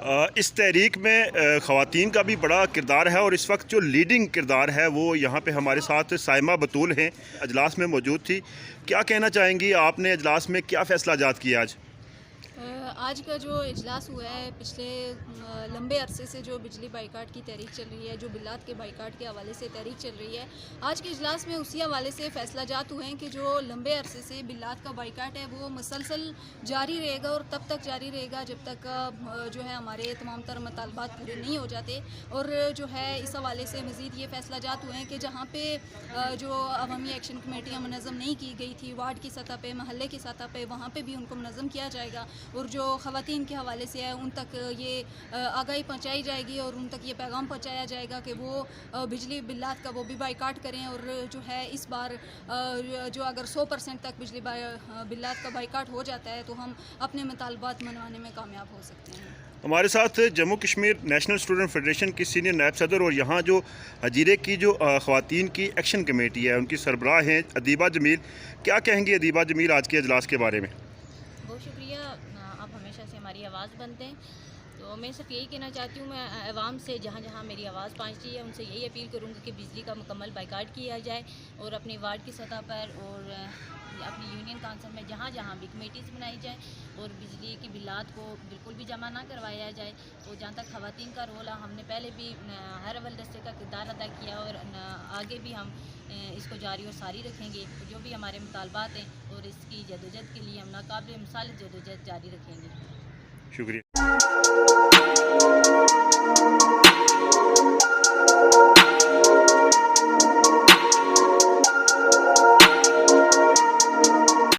اس تحریک میں خواتین کا بھی بڑا کردار ہے، اور اس وقت جو لیڈنگ کردار ہے وہ یہاں پہ ہمارے ساتھ سائمہ بطول ہیں، اجلاس میں موجود تھی۔ کیا کہنا چاہیں گی، آپ نے اجلاس میں کیا فیصلہ جات کیا آج؟ آج کا جو اجلاس ہوا ہے، پچھلے لمبے عرصے سے جو بجلی بائیکاٹ کی تحریک چل رہی ہے، جو بلات کے بائیکاٹ کے حوالے سے تحریک چل رہی ہے، آج کے اجلاس میں اسی حوالے سے فیصلہ جات ہوئے ہیں کہ جو لمبے عرصے سے بلات کا بائیکاٹ ہے وہ مسلسل جاری رہے گا، اور تب تک جاری رہے گا جب تک جو ہے ہمارے تمام تر مطالبات پورے نہیں ہو جاتے۔ اور جو ہے اس حوالے سے مزید یہ فیصلہ جات ہوئے ہیں کہ جہاں پہ جو عوامی ایکشن کمیٹیاں منظم نہیں کی گئی تھی وارڈ کی سطح پہ، محلے کی سطح پہ، وہاں پہ بھی ان کو منظم کیا جائے گا، اور جو خواتین کے حوالے سے ہے ان تک یہ آگاہی پہنچائی جائے گی، اور ان تک یہ پیغام پہنچایا جائے گا کہ وہ بجلی بلات کا وہ بھی بائیکاٹ کریں، اور جو ہے اس بار جو اگر 100% تک بجلی بلات کا بائیکاٹ ہو جاتا ہے تو ہم اپنے مطالبات منوانے میں کامیاب ہو سکتے ہیں۔ ہمارے ساتھ Jammu Kashmir national student federation کی سینئر نائب صدر اور یہاں جو ہجیرے کی جو خواتین کی ایکشن کمیٹی ہے ان کی سربراہ ہیں ادیبہ جمیل۔ کیا کہیں گی ادیبہ جمیل آج کے اجلاس کے بارے میں؟ بہت شکریہ، آپ ہمیشہ سے ہماری آواز بنتے ہیں۔ تو میں صرف یہی کہنا چاہتی ہوں، میں عوام سے جہاں جہاں میری آواز پہنچتی ہے ان سے یہی اپیل کروں گی کہ بجلی کا مکمل بائیکاٹ کیا جائے، اور اپنی وارڈ کی سطح پر اور اپنی یونین کونسل میں جہاں جہاں بھی کمیٹیز بنائی جائیں، اور بجلی کی بلات کو بالکل بھی جمع نہ کروایا جائے۔ تو جہاں تک خواتین کا رول ہے، ہم نے پہلے بھی ہر اول دستے کا کردار ادا کیا، اور آگے بھی ہم اس کو جاری اور ساری رکھیں گے۔ جو بھی ہمارے مطالبات ہیں اور اس کی جدوجہد کے لیے ہم ناقابل مثال جدوجہد جاری رکھیں گے۔ شکریہ۔